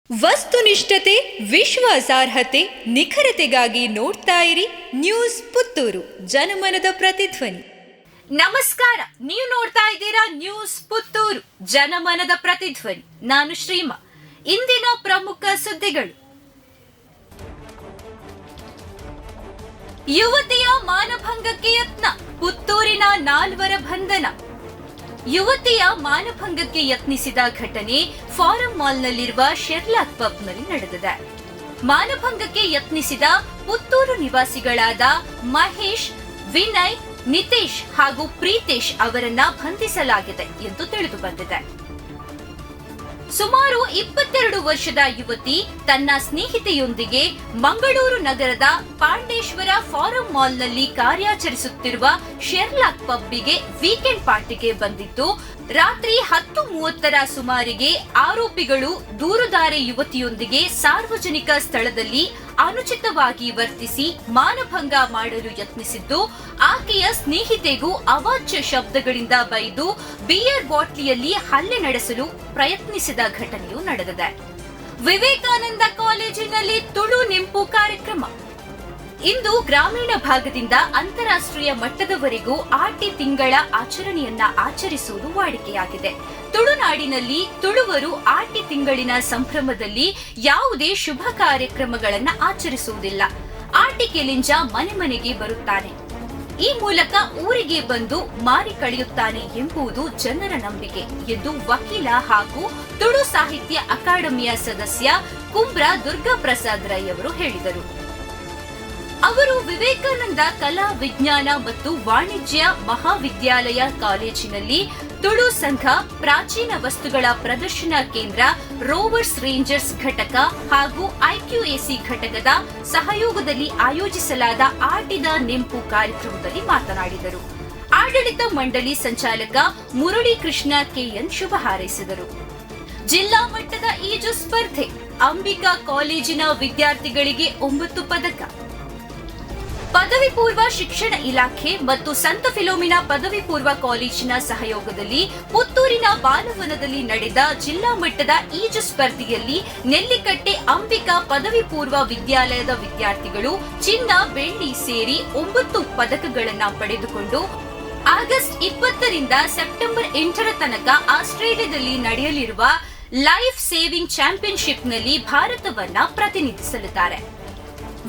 ವಸ್ತುನಿಷ್ಠತೆ, ವಿಶ್ವಾಸಾರ್ಹತೆ, ನಿಖರತೆಗಾಗಿ ನೋಡ್ತಾ ಇರಿ ನ್ಯೂಸ್ ಪುತ್ತೂರು, ಜನಮನದ ಪ್ರತಿಧ್ವನಿ. ನಮಸ್ಕಾರ, ನೀವು ನೋಡ್ತಾ ಇದ್ದೀರಾ ನ್ಯೂಸ್ ಪುತ್ತೂರು, ಜನಮನದ ಪ್ರತಿಧ್ವನಿ. ನಾನು ಶ್ರೀಮಾ. ಇಂದಿನ ಪ್ರಮುಖ ಸುದ್ದಿಗಳು: ಯುವತಿಯ ಮಾನಭಂಗಕ್ಕೆ ಯತ್ನ, ಪುತ್ತೂರಿನ 4 ಬಂಧನ. ಯುವತಿಯ ಮಾನಭಂಗಕ್ಕೆ ಯತ್ನಿಸಿದ ಘಟನೆ ಫಾರಂ ಮಾಲ್ನಲ್ಲಿರುವ ಶೆರ್ಲಾಕ್ ಪಬ್ನಲ್ಲಿ ನಡೆದಿದೆ. ಮಾನಭಂಗಕ್ಕೆ ಯತ್ನಿಸಿದ ಪುತ್ತೂರು ನಿವಾಸಿಗಳಾದ ಮಹೇಶ್, ವಿನಯ್, ನಿತೇಶ್ ಹಾಗೂ ಪ್ರೀತೇಶ್ ಅವರನ್ನ ಬಂಧಿಸಲಾಗಿದೆ ಎಂದು ತಿಳಿದು ಬಂದಿದೆ. ಸುಮಾರು 22 ವರ್ಷದ ಯುವತಿ ತನ್ನ ಸ್ನೇಹಿತೆಯೊಂದಿಗೆ ಮಂಗಳೂರು ನಗರದ ಪಾಂಡೇಶ್ವರ ಫಾರಂ ಮಾಲ್ನಲ್ಲಿ ಕಾರ್ಯಾಚರಿಸುತ್ತಿರುವ ಶೆರ್ಲಾಕ್ ಪಬ್ಬಿಗೆ ವೀಕೆಂಡ್ ಪಾರ್ಟಿಗೆ ಬಂದಿದ್ದು, ರಾತ್ರಿ 10:30ರ ಸುಮಾರಿಗೆ ಆರೋಪಿಗಳು ದೂರುದಾರೆ ಯುವತಿಯೊಂದಿಗೆ ಸಾರ್ವಜನಿಕ ಸ್ಥಳದಲ್ಲಿ ಅನುಚಿತವಾಗಿ ವರ್ತಿಸಿ ಮಾನಭಂಗ ಮಾಡಲು ಯತ್ನಿಸಿದ್ದು, ಆಕೆಯ ಸ್ನೇಹಿತೆಗೂ ಅವಾಚ್ಯ ಶಬ್ದಗಳಿಂದ ಬೈದು ಬಿಯರ್ ಬಾಟ್ಲಿಯಲ್ಲಿ ಹಲ್ಲೆ ನಡೆಸಲು ಪ್ರಯತ್ನಿಸಿದ ಘಟನೆಯು ನಡೆದಿದೆ. ವಿವೇಕಾನಂದ ಕಾಲೇಜಿನಲ್ಲಿ ತುಳು ನೆಂಪು ಕಾರ್ಯಕ್ರಮ. ಇಂದು ಗ್ರಾಮೀಣ ಭಾಗದಿಂದ ಅಂತಾರಾಷ್ಟ್ರೀಯ ಮಟ್ಟದವರೆಗೂ ಆಟಿ ತಿಂಗಳ ಆಚರಣೆಯನ್ನ ಆಚರಿಸುವುದು ವಾಡಿಕೆಯಾಗಿದೆ. ತುಳುನಾಡಿನಲ್ಲಿ ತುಳುವರು ಆಟಿ ತಿಂಗಳಿನ ಸಂಭ್ರಮದಲ್ಲಿ ಯಾವುದೇ ಶುಭ ಕಾರ್ಯಕ್ರಮಗಳನ್ನು ಆಚರಿಸುವುದಿಲ್ಲ. ಆಟಿ ಕೆಲಿಂಜ ಮನೆ ಮನೆಗೆ ಬರುತ್ತಾನೆ. ಈ ಮೂಲಕ ಊರಿಗೆ ಬಂದು ಮಾರಿ ಕಳೆಯುತ್ತಾನೆ ಎಂಬುದು ಜನರ ನಂಬಿಕೆ ಎಂದು ವಕೀಲ ಹಾಗೂ ತುಳು ಸಾಹಿತ್ಯ ಅಕಾಡೆಮಿಯ ಸದಸ್ಯ ಕುಂಬ್ರ ದುರ್ಗಾಪ್ರಸಾದ್ ರೈ ಅವರು ಹೇಳಿದರು. ಅವರು ವಿವೇಕಾನಂದ ಕಲಾ, ವಿಜ್ಞಾನ ಮತ್ತು ವಾಣಿಜ್ಯ ಮಹಾವಿದ್ಯಾಲಯ ಕಾಲೇಜಿನಲ್ಲಿ ತುಳು ಸಂಘ, ಪ್ರಾಚೀನ ವಸ್ತುಗಳ ಪ್ರದರ್ಶನ ಕೇಂದ್ರ, ರೋವರ್ಸ್ ರೇಂಜರ್ಸ್ ಘಟಕ ಹಾಗೂ ಐಕ್ಯೂಎಸಿ ಘಟಕದ ಸಹಯೋಗದಲ್ಲಿ ಆಯೋಜಿಸಲಾದ ಆಟಿದ ನೆಂಪು ಕಾರ್ಯಕ್ರಮದಲ್ಲಿ ಮಾತನಾಡಿದರು. ಆಡಳಿತ ಮಂಡಳಿ ಸಂಚಾಲಕ ಮುರಳಿ ಕೃಷ್ಣ ಕೆಎನ್ ಶುಭ ಹಾರೈಸಿದರು. ಜಿಲ್ಲಾ ಮಟ್ಟದ ಈಜು ಸ್ಪರ್ಧೆ, ಅಂಬಿಕಾ ಕಾಲೇಜಿನ ವಿದ್ಯಾರ್ಥಿಗಳಿಗೆ 9 ಪದಕ. ಪದವಿ ಪೂರ್ವ ಶಿಕ್ಷಣ ಇಲಾಖೆ ಮತ್ತು ಸಂತ ಫಿಲೋಮಿನಾ ಪದವಿ ಪೂರ್ವ ಕಾಲೇಜಿನ ಸಹಯೋಗದಲ್ಲಿ ಪುತ್ತೂರಿನ ಬಾಲವನದಲ್ಲಿ ನಡೆದ ಜಿಲ್ಲಾ ಮಟ್ಟದ ಈಜು ಸ್ಪರ್ಧೆಯಲ್ಲಿ ನೆಲ್ಲಿಕಟ್ಟೆ ಅಂಬಿಕಾ ಪದವಿ ಪೂರ್ವ ವಿದ್ಯಾಲಯದ ವಿದ್ಯಾರ್ಥಿಗಳು ಚಿನ್ನ, ಬೆಳ್ಳಿ ಸೇರಿ 9 ಪದಕಗಳನ್ನು ಪಡೆದುಕೊಂಡು ಆಗಸ್ಟ್ 20ರಿಂದ ಸೆಪ್ಟೆಂಬರ್ 8ರ ತನಕ ಆಸ್ಟ್ರೇಲಿಯಾದಲ್ಲಿ ನಡೆಯಲಿರುವ ಲೈಫ್ ಸೇವಿಂಗ್ ಚಾಂಪಿಯನ್ಶಿಪ್ನಲ್ಲಿ ಭಾರತವನ್ನ ಪ್ರತಿನಿಧಿಸಲಿದ್ದಾರೆ.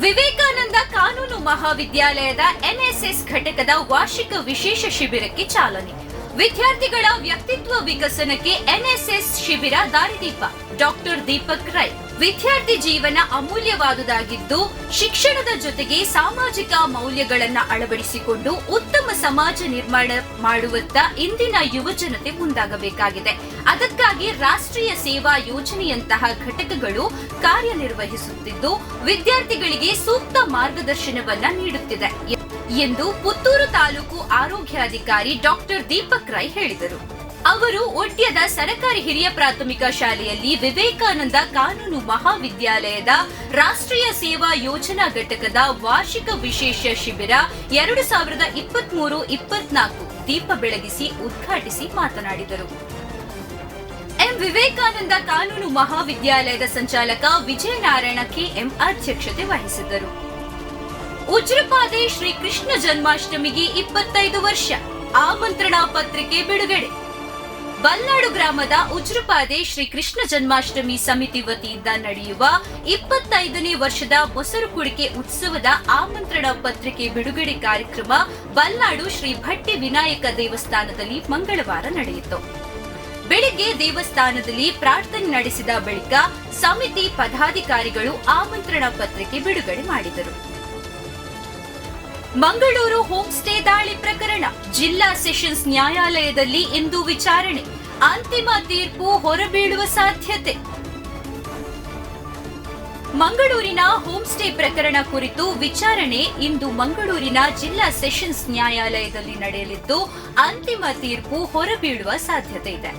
ವಿವೇಕಾನಂದ ಕಾನೂನು ಮಹಾವಿದ್ಯಾಲಯದ ಎನ್ಎಸ್ಎಸ್ ಘಟಕದ ವಾರ್ಷಿಕ ವಿಶೇಷ ಶಿಬಿರಕ್ಕೆ ಚಾಲನೆ. ವಿದ್ಯಾರ್ಥಿಗಳ ವ್ಯಕ್ತಿತ್ವ ವಿಕಸನಕ್ಕೆ ಎನ್ಎಸ್ಎಸ್ ಶಿಬಿರ ದಾರಿದೀಪ. ಡಾಕ್ಟರ್ ದೀಪಕ್ ರೈ: ವಿದ್ಯಾರ್ಥಿ ಜೀವನ ಅಮೂಲ್ಯವಾದುದಾಗಿದ್ದು, ಶಿಕ್ಷಣದ ಜೊತೆಗೆ ಸಾಮಾಜಿಕ ಮೌಲ್ಯಗಳನ್ನು ಅಳವಡಿಸಿಕೊಂಡು ಉತ್ತಮ ಸಮಾಜ ನಿರ್ಮಾಣ ಮಾಡುವತ್ತ ಇಂದಿನ ಯುವಜನತೆ ಮುಂದಾಗಬೇಕಾಗಿದೆ. ಅದಕ್ಕಾಗಿ ರಾಷ್ಟ್ರೀಯ ಸೇವಾ ಯೋಜನೆಯಂತಹ ಘಟಕಗಳು ಕಾರ್ಯನಿರ್ವಹಿಸುತ್ತಿದ್ದು, ವಿದ್ಯಾರ್ಥಿಗಳಿಗೆ ಸೂಕ್ತ ಮಾರ್ಗದರ್ಶನವನ್ನ ನೀಡುತ್ತಿದೆ ಎಂದು ಪುತ್ತೂರು ತಾಲೂಕು ಆರೋಗ್ಯಾಧಿಕಾರಿ ಡಾಕ್ಟರ್ ದೀಪಕ್ ರೈ ಹೇಳಿದರು. ಅವರು ಒಡ್ಯದ ಸರ್ಕಾರಿ ಹಿರಿಯ ಪ್ರಾಥಮಿಕ ಶಾಲೆಯಲ್ಲಿ ವಿವೇಕಾನಂದ ಕಾನೂನು ಮಹಾವಿದ್ಯಾಲಯದ ರಾಷ್ಟ್ರೀಯ ಸೇವಾ ಯೋಜನಾ ಘಟಕದ ವಾರ್ಷಿಕ ವಿಶೇಷ ಶಿಬಿರ 2023-24 ದೀಪ ಬೆಳಗಿಸಿ ಉದ್ಘಾಟಿಸಿ ಮಾತನಾಡಿದರು. ವಿವೇಕಾನಂದ ಕಾನೂನು ಮಹಾವಿದ್ಯಾಲಯದ ಸಂಚಾಲಕ ವಿಜಯನಾರಾಯಣ ಕೆಎಂ ಅಧ್ಯಕ್ಷತೆ ವಹಿಸಿದ್ದರು. ಉಜ್ರಪಾದೆ ಶ್ರೀ ಕೃಷ್ಣ ಜನ್ಮಾಷ್ಟಮಿಗೆ 25 ವರ್ಷ, ಆಮಂತ್ರಣ ಪತ್ರಿಕೆ ಬಿಡುಗಡೆ. ಬಲ್ನಾಡು ಗ್ರಾಮದ ಉಜ್ರಪಾದೆ ಶ್ರೀ ಕೃಷ್ಣ ಜನ್ಮಾಷ್ಟಮಿ ಸಮಿತಿ ವತಿಯಿಂದ ನಡೆಯುವ 25ನೇ ವರ್ಷದ ಮೊಸರು ಕುಡಿಕೆ ಉತ್ಸವದ ಆಮಂತ್ರಣ ಪತ್ರಿಕೆ ಬಿಡುಗಡೆ ಕಾರ್ಯಕ್ರಮ ಬಲ್ನಾಡು ಶ್ರೀ ಭಟ್ಟಿ ವಿನಾಯಕ ದೇವಸ್ಥಾನದಲ್ಲಿ ಮಂಗಳವಾರ ನಡೆಯಿತು. ಬೆಳಿಗ್ಗೆ ದೇವಸ್ಥಾನದಲ್ಲಿ ಪ್ರಾರ್ಥನೆ ನಡೆಸಿದ ಬಳಿಕ ಸಮಿತಿ ಪದಾಧಿಕಾರಿಗಳು ಆಮಂತ್ರಣ ಪತ್ರಿಕೆ ಬಿಡುಗಡೆ ಮಾಡಿದರು. ಮಂಗಳೂರು ಹೋಮ್ ಸ್ಟೇ ದಾಳಿ ಪ್ರಕರಣ ಜಿಲ್ಲಾ ಸೆಷನ್ಸ್ ನ್ಯಾಯಾಲಯದಲ್ಲಿ ಇಂದು ವಿಚಾರಣೆ. ಅಂತಿಮ ತೀರ್ಪು ಹೊರಬೀಳುವ ಸಾಧ್ಯತೆ. ಮಂಗಳೂರಿನ ಹೋಮ್ ಸ್ಟೇ ಪ್ರಕರಣ ಕುರಿತು ವಿಚಾರಣೆ ಇಂದು ಮಂಗಳೂರಿನ ಜಿಲ್ಲಾ ಸೆಷನ್ಸ್ ನ್ಯಾಯಾಲಯದಲ್ಲಿ ನಡೆಯಲಿದ್ದು, ಅಂತಿಮ ತೀರ್ಪು ಹೊರಬೀಳುವ ಸಾಧ್ಯತೆ ಇದೆ.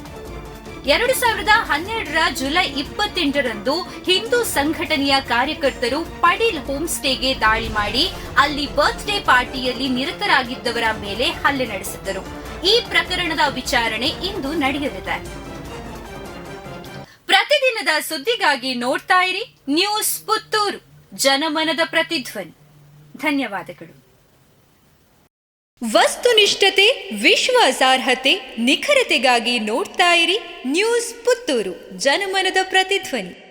2012ರ ಜುಲೈ 28ರಂದು ಹಿಂದೂ ಸಂಘಟನೆಯ ಕಾರ್ಯಕರ್ತರು ಪಡೀಲ್ ಹೋಮ್ ಸ್ಟೇಗೆ ದಾಳಿ ಮಾಡಿ ಅಲ್ಲಿ ಬರ್ತ್ಡೇ ಪಾರ್ಟಿಯಲ್ಲಿ ನಿರತರಾಗಿದ್ದವರ ಮೇಲೆ ಹಲ್ಲೆ ನಡೆಸಿದ್ದರು. ಈ ಪ್ರಕರಣದ ವಿಚಾರಣೆ ಇಂದು ನಡೆಯಲಿದೆ. ಪ್ರತಿದಿನ ಕ್ಷಣದ ಸುದ್ದಿಗಾಗಿ ನೋಡ್ತಾ ಇರಿ ನ್ಯೂಸ್ ಪುತ್ತೂರು, ಜನಮನದ ಪ್ರತಿಧ್ವನಿ. ಧನ್ಯವಾದಗಳು. ವಸ್ತುನಿಷ್ಠತೆ, ವಿಶ್ವಾಸಾರ್ಹತೆ, ನಿಖರತೆಗಾಗಿ ನೋಡ್ತಾ ಇರಿ ನ್ಯೂಸ್ ಪುತ್ತೂರು, ಜನಮನದ ಪ್ರತಿಧ್ವನಿ.